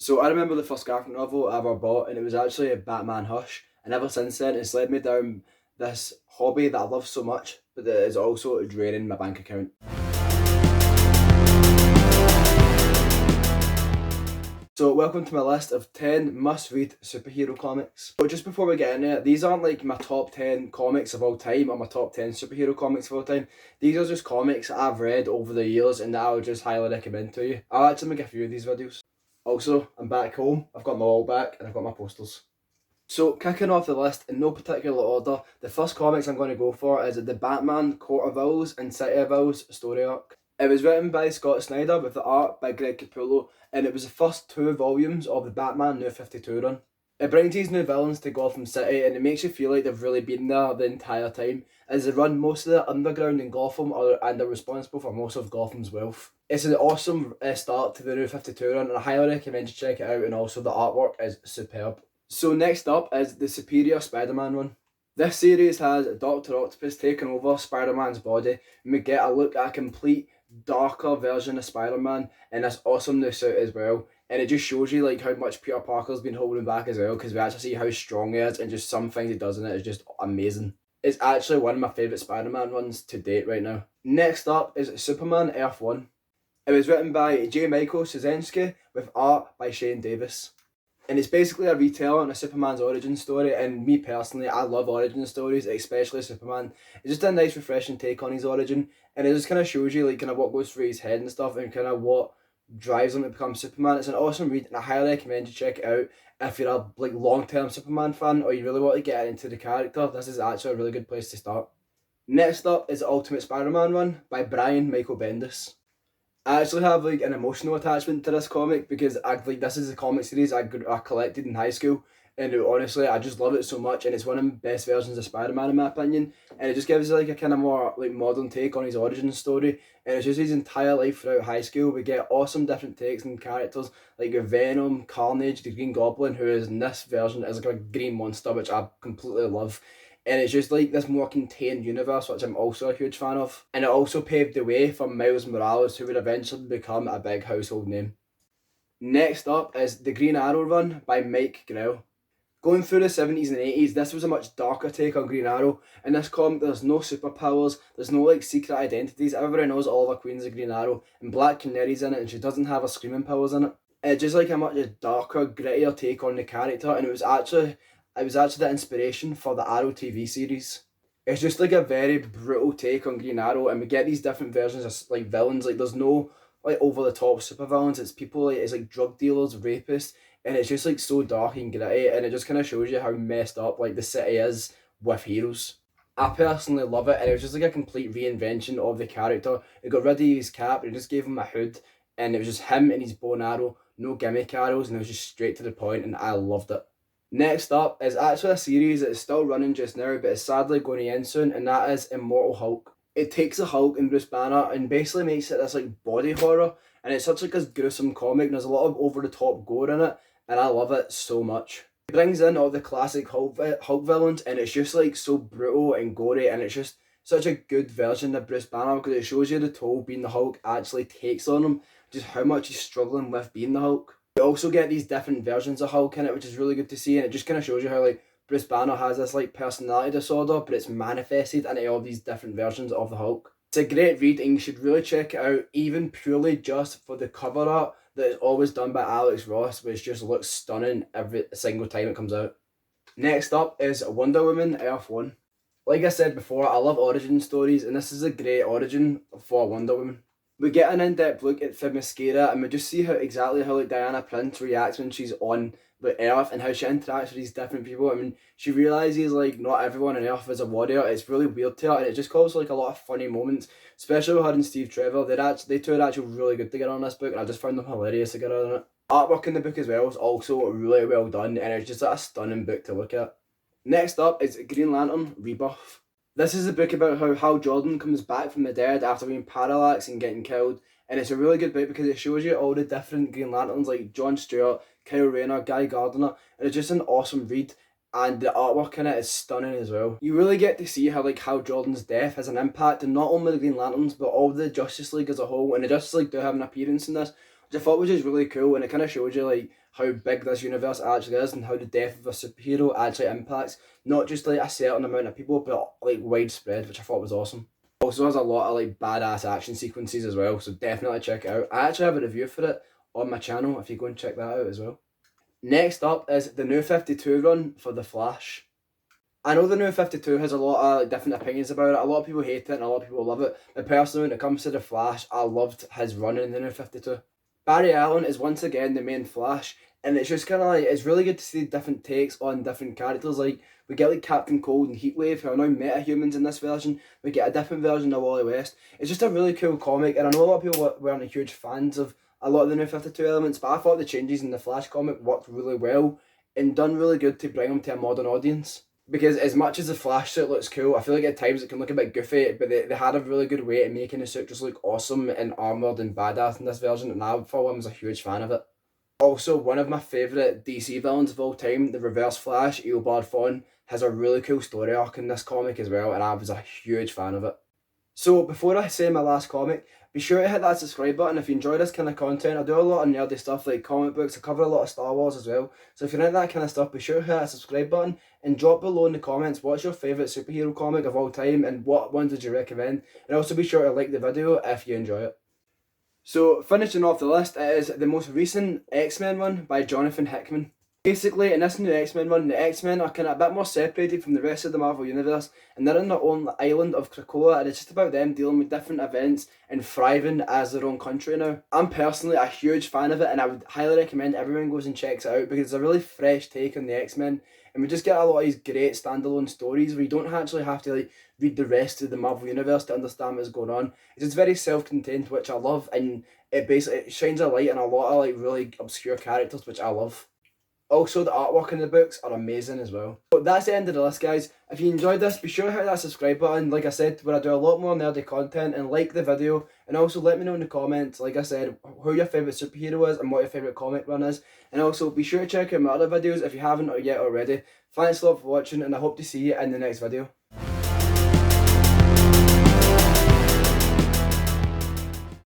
So I remember the first graphic novel I ever bought, and it was actually a Batman Hush. And ever since then, it's led me down this hobby that I love so much, but that is also draining my bank account. So welcome to my list of 10 must-read superhero comics. But just before we get into it, these aren't like my top 10 comics of all time or my top 10 superhero comics of all time. These are just comics I've read over the years and that I would just highly recommend to you. I'll actually make a few of these videos. Also, I'm back home, I've got my wall back and I've got my posters. So kicking off the list in no particular order, the first comics I'm going to go for is the Batman Court of Owls and City of Owls story arc. It was written by Scott Snyder with the art by Greg Capullo, and it was the first 2 volumes of the Batman New 52 run. It brings these new villains to Gotham City and it makes you feel like they've really been there the entire time, as they run most of the underground in Gotham and are responsible for most of Gotham's wealth. It's an awesome start to the New 52 run and I highly recommend you check it out, and also the artwork is superb. So next up is the Superior Spider-Man run. This series has Dr. Octopus taking over Spider-Man's body, and we get a look at a complete darker version of Spider-Man in this awesome new suit as well. And it just shows you like how much Peter Parker's been holding back as well, because we actually see how strong he is, and just some things he does in it is just amazing. It's actually one of my favourite Spider-Man runs to date right now. Next up is Superman Earth 1. It was written by J. Michael Straczynski with art by Shane Davis. And it's basically a retelling of Superman's origin story, and me personally, I love origin stories, especially Superman. It's just a nice refreshing take on his origin, and it just kind of shows you like kind of what goes through his head and stuff, and kind of what drives him to become Superman. It's an awesome read, and I highly recommend you check it out if you're a like long-term Superman fan or you really want to get into the character. This is actually a really good place to start. Next up is the Ultimate Spider-Man run by Brian Michael Bendis. I actually have like an emotional attachment to this comic because this is a comic series I collected in high school, and honestly I just love it so much, and it's one of the best versions of Spider-Man in my opinion, and it just gives like a kind of more like modern take on his origin story, and it's just his entire life throughout high school. We get awesome different takes and characters like Venom, Carnage, the Green Goblin, who is in this version is like a green monster, which I completely love. And it's just like this more contained universe, which I'm also a huge fan of. And it also paved the way for Miles Morales, who would eventually become a big household name. Next up is the Green Arrow run by Mike Grell. Going through the 70s and 80s, this was a much darker take on Green Arrow. In this comic, there's no superpowers, there's no like secret identities. Everybody knows Oliver Queen's a Green Arrow, and Black Canary's in it, and she doesn't have her screaming powers in it. It's just like a much darker, grittier take on the character, and it was actually the inspiration for the Arrow TV series. It's just like a very brutal take on Green Arrow, and we get these different versions of like villains. Like there's no like over the top super villains. It's people like it's like drug dealers, rapists, and it's just like so dark and gritty, and it just kind of shows you how messed up like the city is with heroes. I personally love it, and it was just like a complete reinvention of the character. It got rid of his cap, and it just gave him a hood, and it was just him and his bow and arrow, no gimmick arrows, and it was just straight to the point, and I loved it. Next up is actually a series that is still running just now, but is sadly going to end soon, and that is Immortal Hulk. It takes the Hulk and Bruce Banner and basically makes it this like body horror, and it's such like a gruesome comic, and there's a lot of over the top gore in it, and I love it so much. It brings in all the classic Hulk villains, and it's just like so brutal and gory, and it's just such a good version of Bruce Banner because it shows you the toll being the Hulk actually takes on him, just how much he's struggling with being the Hulk. You also get these different versions of Hulk in it, which is really good to see, and it just kind of shows you how like Bruce Banner has this like personality disorder, but it's manifested into all these different versions of the Hulk. It's a great read, and you should really check it out, even purely just for the cover art that is always done by Alex Ross, which just looks stunning every single time it comes out. Next up is Wonder Woman Earth 1. Like I said before, I love origin stories, and this is a great origin for Wonder Woman. We get an in-depth look at Themyscira, and we just see how like Diana Prince reacts when she's on the Earth, and how she interacts with these different people. I mean, she realises like not everyone on Earth is a warrior. It's really weird to her, and it just causes like a lot of funny moments, especially with her and Steve Trevor. They two are actually really good together on this book, and I just found them hilarious together in it. Artwork in the book as well is also really well done, and it's just a stunning book to look at. Next up is Green Lantern Rebuff. This is a book about how Hal Jordan comes back from the dead after being paralyzed and getting killed, and it's a really good book because it shows you all the different Green Lanterns like John Stewart, Kyle Rayner, Guy Gardner, and it's just an awesome read, and the artwork in it is stunning as well. You really get to see how like Hal Jordan's death has an impact on not only the Green Lanterns but all the Justice League as a whole, and the Justice League do have an appearance in this. which I thought was just really cool, and it kind of showed you like how big this universe actually is and how the death of a superhero actually impacts not just like a certain amount of people, but like widespread, which I thought was awesome. Also has a lot of like badass action sequences as well, so definitely check it out. I actually have a review for it on my channel if you go and check that out as well. Next up is the New 52 run for The Flash. I know the New 52 has a lot of like, different opinions about it. A lot of people hate it and a lot of people love it. But personally, when it comes to The Flash, I loved his run in the New 52. Barry Allen is once again the main Flash, and it's just kind of like, it's really good to see different takes on different characters. Like, we get like Captain Cold and Heatwave, who are now metahumans in this version. We get a different version of Wally West. It's just a really cool comic, and I know a lot of people weren't huge fans of a lot of the New 52 elements, but I thought the changes in the Flash comic worked really well and done really good to bring them to a modern audience. Because as much as the Flash suit looks cool, I feel like at times it can look a bit goofy, but they had a really good way of making the suit just look awesome and armoured and badass in this version, and I, for one, was a huge fan of it. Also, one of my favourite DC villains of all time, the Reverse Flash, Eobard Thawne, has a really cool story arc in this comic as well, and I was a huge fan of it. So, before I say my last comic, be sure to hit that subscribe button if you enjoy this kind of content. I do a lot of nerdy stuff like comic books, I cover a lot of Star Wars as well. So if you're into that kind of stuff, be sure to hit that subscribe button and drop below in the comments what's your favourite superhero comic of all time and what ones would you recommend. And also be sure to like the video if you enjoy it. So finishing off the list is the most recent X-Men one by Jonathan Hickman. Basically, in this new X-Men run, the X-Men are kind of a bit more separated from the rest of the Marvel Universe, and they're in their own island of Krakoa, and it's just about them dealing with different events and thriving as their own country now. I'm personally a huge fan of it, and I would highly recommend everyone goes and checks it out because it's a really fresh take on the X-Men, and we just get a lot of these great standalone stories where you don't actually have to like read the rest of the Marvel Universe to understand what's going on. It's just very self-contained, which I love, and it shines a light on a lot of like really obscure characters, which I love. Also, the artwork in the books are amazing as well. So that's the end of the list, guys. If you enjoyed this, be sure to hit that subscribe button, like I said, where I do a lot more nerdy content, and like the video, and also let me know in the comments, like I said, who your favourite superhero is and what your favourite comic run is. And also, be sure to check out my other videos if you haven't yet already. Thanks a lot for watching, and I hope to see you in the next video.